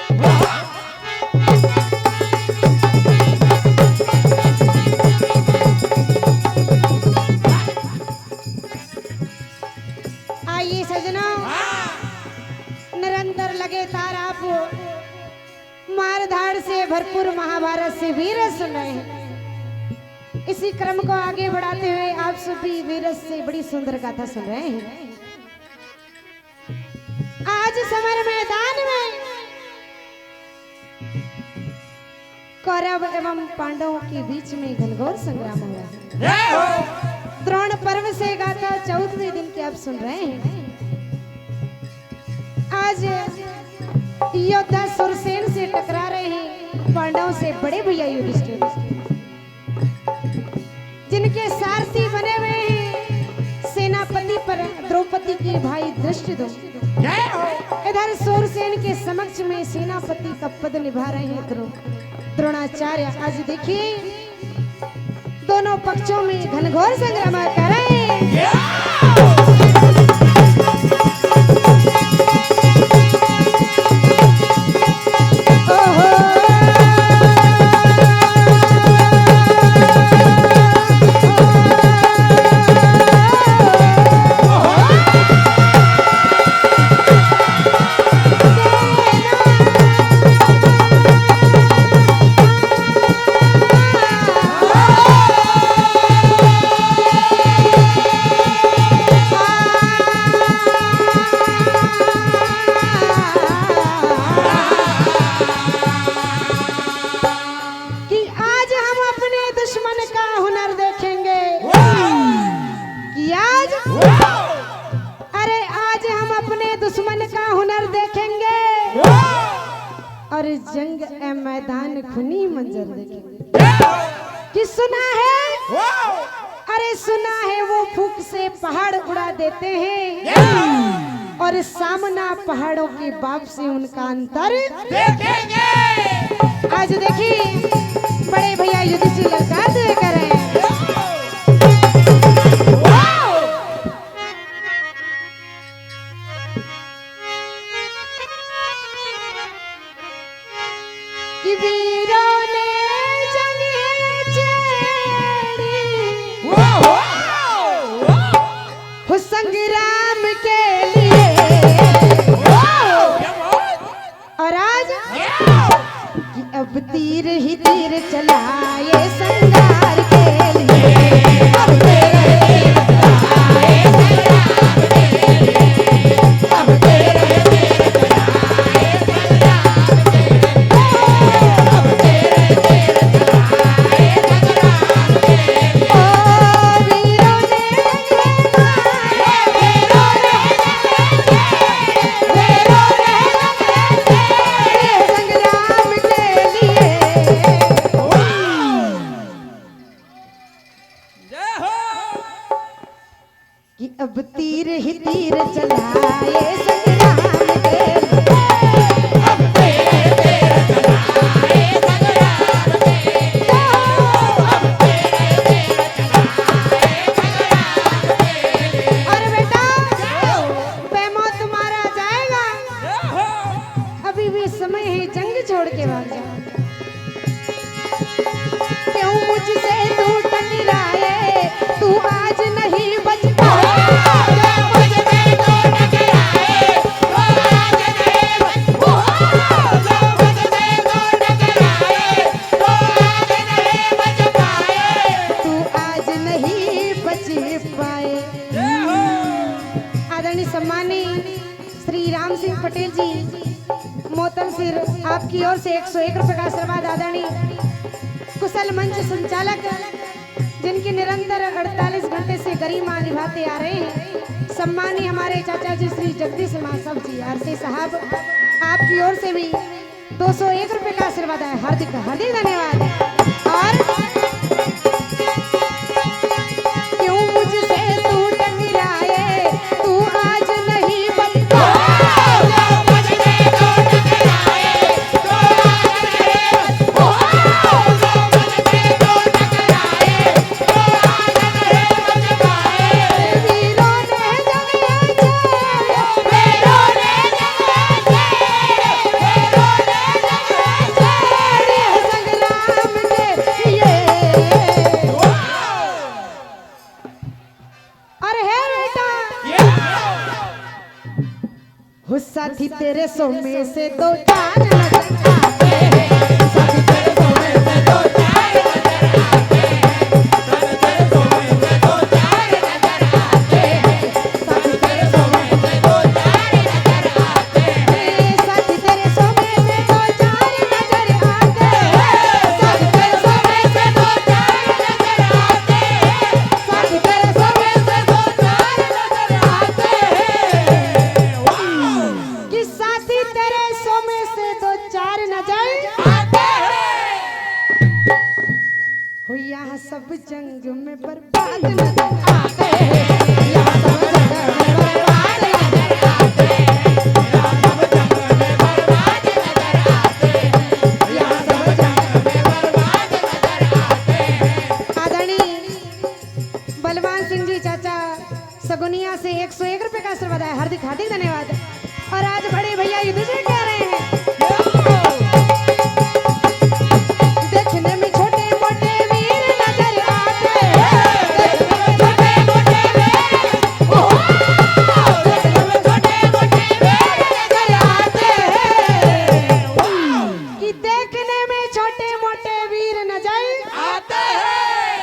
आइए सजनों, निरंतर लगे तार आप मारधाड़ से भरपूर महाभारत से वीर सुन रहे हैं। इसी क्रम को आगे बढ़ाते हुए आप सभी वीर से बड़ी सुंदर गाथा सुन रहे हैं। आज समर मैदान में कौरव एवं पांडवों के बीच में घनघोर संग्राम हुआ है। द्रोण पर्व से गाथा 14वें दिन के आप सुन रहे हैं। आज योद्धा सुरसेन से टकरा रहे हैं पांडवों से बड़े भैया युधिष्ठिर, जिनके सारथी बने हुए हैं सेनापति पर द्रौपदी के भाई धृष्टद्युम्न। इधर सुरसेन के समक्ष में सेनापति का पद निभा रहे हैं द्रोणाचार्य। आज देखिए दोनों पक्षों में घनघोर संग्राम कर रहे हैं। और जंग ए मैदान खुनी मंजर देखेंगे। कि सुना है, अरे सुना है वो फूंक से पहाड़ उड़ा देते हैं और सामना पहाड़ों के बाप से उनका अंतर देखेंगे। आज देखिए बड़े भैया युधिष्ठिर ललकार दे कर रहे हैं। कि वीरों ने जंग छेड़ी हो संग्राम के लिए, और आज कि अब तीर ही तीर चलाए संगार के लिए, अब तेरे तीर चलाए संग्राम के लिए, अब तेरे तीर चलाए संग्राम के लिए, अब तेरे तीर चलाए संग्राम के लिए। ओ वीरों ने वीरों ने संग्राम के लिए, कि अब तीर ही तीर चलाए संग्राम के लिए, अब तेरे तीर चलाए संग्राम के लिए, अब तेरे तीर चलाए संग्राम के लिए। और बेटा बेमौत तुम्हारा जाएगा, अभी भी समय है, जंग छोड़ के भाग जाओ। क्यों मुझसे तू टकराए, तू आज नहीं बच पाए, मुझसे तू टकराए, तू आज नहीं बच पाए, मुझसे तू टकराए, तू आज नहीं बच पाए, तू आज नहीं बच पाए। आदरणीय सम्मानीय श्री राम सिंह पटेल जी मोतल सिर, आपकी ओर से 101 रुपए का आशीर्वाद। आदरणीय कुशल मंच संचालक जिनकी निरंतर 48 घंटे से गरिमा निभाते आ रहे हैं, सम्मानीय हमारे चाचा जी श्री जगदीश महासव जी आरसी साहब, आपकी ओर से भी 201 रुपए का आशीर्वाद है। हार्दिक हार्दिक धन्यवाद। और क्यों मुझसे तू टकराए, तू आज नहीं बच पाए, मुझसे तू टकराए, तू आज नहीं बच पाए, मुझसे तू टकराए, तू आज नहीं बच पाए। वीरों ने जंग छेड़ी, वीरों ने जंग छेड़ी, वीरों ने साथी तेरे सोमे से दो चार नजर आते हैं, साथी तेरे सोमे से दो चार नजर आते हैं, साथी तेरे सोमे से दो चार नजर आते हैं, साथी तेरे सोमे से दो चार नजर आते हैं, साथी तेरे सोमे से दो चार नजर आते हैं, साथी तेरे सोमे से दो चार नजर आते हैं, साथी तेरे सोमे से दो चार नजर आते हैं, कि साथी तेरे सोमे से दो चार नजर आते हैं, हो यहाँ सब जंग में बर्बाद नजर आते हैं, यहाँ सब जंग में बर्बाद नजर आते हैं, यहाँ सब जंग में बर्बाद नजर आते हैं, यहाँ सब जंग में बर्बाद नजर आते हैं। आदरणीय बलवान सिंह जी चाचा सगुनिया से 101 रुपए का आशीर्वाद है, हार्दिक हार्दिक धन्यवाद। और आज बड़े भैया युद्ध से कह रहे हैं, देखने में छोटे मोटे वीर नजर आते हैं, देखने में छोटे मोटे वीर, ओह, देखने में छोटे मोटे वीर नजर आते हैं, कि देखने में छोटे मोटे वीर नजर आते हैं।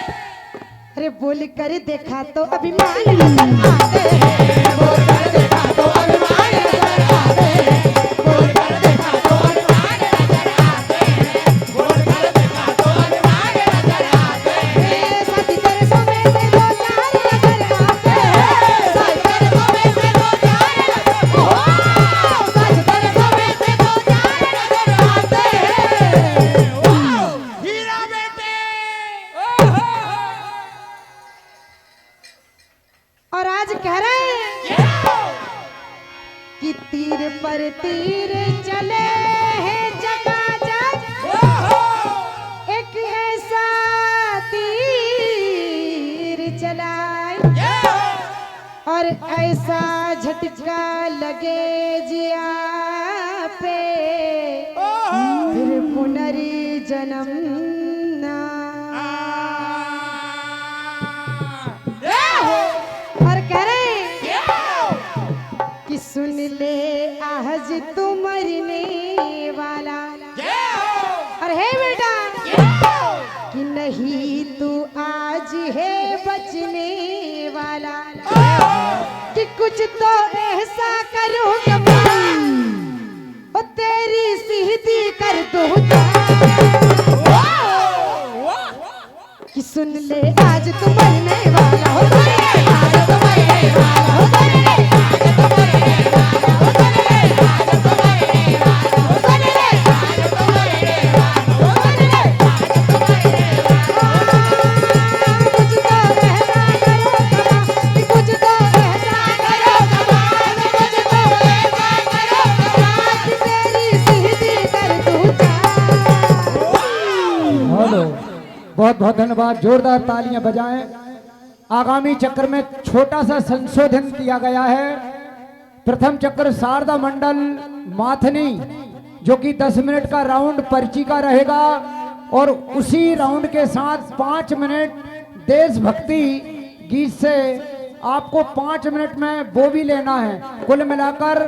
अरे बोल कर देखा तो अभिमान नजर आते हैं, बोल कर देखा तो अभिमान नजर आते हैं, बोल कर देखा तो अभिमान नजर आते हैं, बोल कर देखा तो अभिमान नजर आते हैं, साथी तेरे सोमे से दो चार नजर आते हैं, साथी तेरे सोमे से दो चार नजर, ओह, साथी तेरे सोमे से दो चार नजर आते हैं, हीरा बेटे। और आज कह रहे हैं कि तीर पर तीर चले हैं चकाचक, एक ऐसा तीर चलाए और ऐसा झटका लगे जिया पे, फिर पुनर्जन्म ना। और कह रहे हैं कि सुन ले आज तू मरने वाला, और है बेटा कि नहीं तू आज है बचने वाला, कि कुछ तो ऐसा करूँगा वो तेरी सीधी कर दूँगा, कि सुन ले आज तू मरने वाला हो, सुन ले आज तू मरने वाला हो, सुन ले आज तू मरने वाला हो, सुन ले आज तू मरने वाला हो, सुन ले आज तू मरने वाला हो, सुन ले आज तू मरने वाला हो। कुछ तो ऐसा करो कमाल, कुछ तो ऐसा करो कमाल, कुछ तो ऐसा करो कमाल, कि तेरी सीधी कर दूँगा। हेलो, बहुत बहुत धन्यवाद, जोरदार तालियां बजाएं। आगामी चक्र में छोटा सा संशोधन किया गया है। प्रथम चक्र शारदा मंडल माथनी, जो कि 10 मिनट का राउंड पर्ची का रहेगा, और उसी राउंड के साथ 5 मिनट देशभक्ति गीत से आपको 5 मिनट में वो भी लेना है। कुल मिलाकर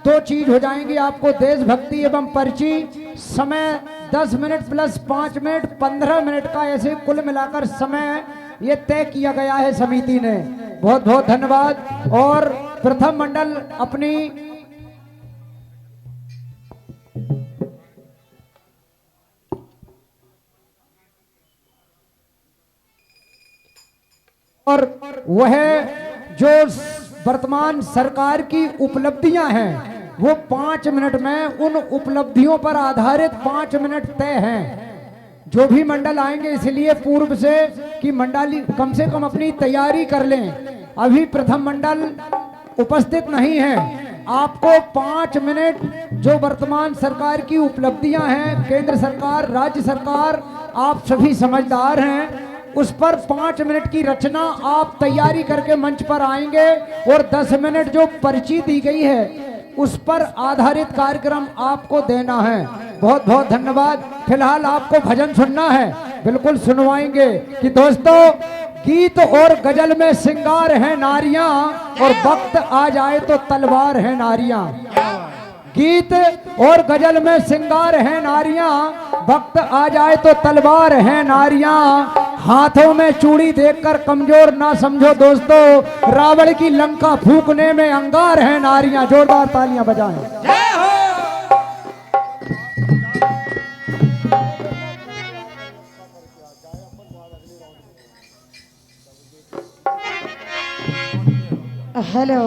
2 चीज हो जाएंगी आपको, देशभक्ति एवं पर्ची। समय 10 मिनट प्लस 5 मिनट 15 मिनट का, ऐसे कुल मिलाकर समय ये तय किया गया है समिति ने। बहुत बहुत धन्यवाद। और प्रथम मंडल अपनी और वह जो वर्तमान सरकार की उपलब्धियां हैं, वो 5 मिनट में उन उपलब्धियों पर आधारित 5 मिनट तय हैं। जो भी मंडल आएंगे, इसलिए पूर्व से कि मंडली कम से कम अपनी तैयारी कर लें। अभी प्रथम मंडल उपस्थित नहीं है। आपको 5 मिनट जो वर्तमान सरकार की उपलब्धियां हैं, केंद्र सरकार, राज्य सरकार, आप सभी समझदार हैं, उस पर 5 मिनट की रचना आप तैयारी करके मंच पर आएंगे, और 10 मिनट जो पर्ची दी गई है उस पर आधारित कार्यक्रम आपको देना है। बहुत बहुत धन्यवाद। फिलहाल आपको भजन सुनना है, बिल्कुल सुनवाएंगे कि दोस्तों गीत और गजल में श्रृंगार है नारियां, और वक्त आ जाए तो तलवार है नारियां। गीत और गजल में सिंगार है नारियां, वक्त आ जाए तो तलवार है नारियां। हाथों में चूड़ी देखकर कमजोर ना समझो दोस्तों, रावण की लंका फूकने में अंगार है नारियां। जोरदार तालियां बजाएं। जय हो। हेलो।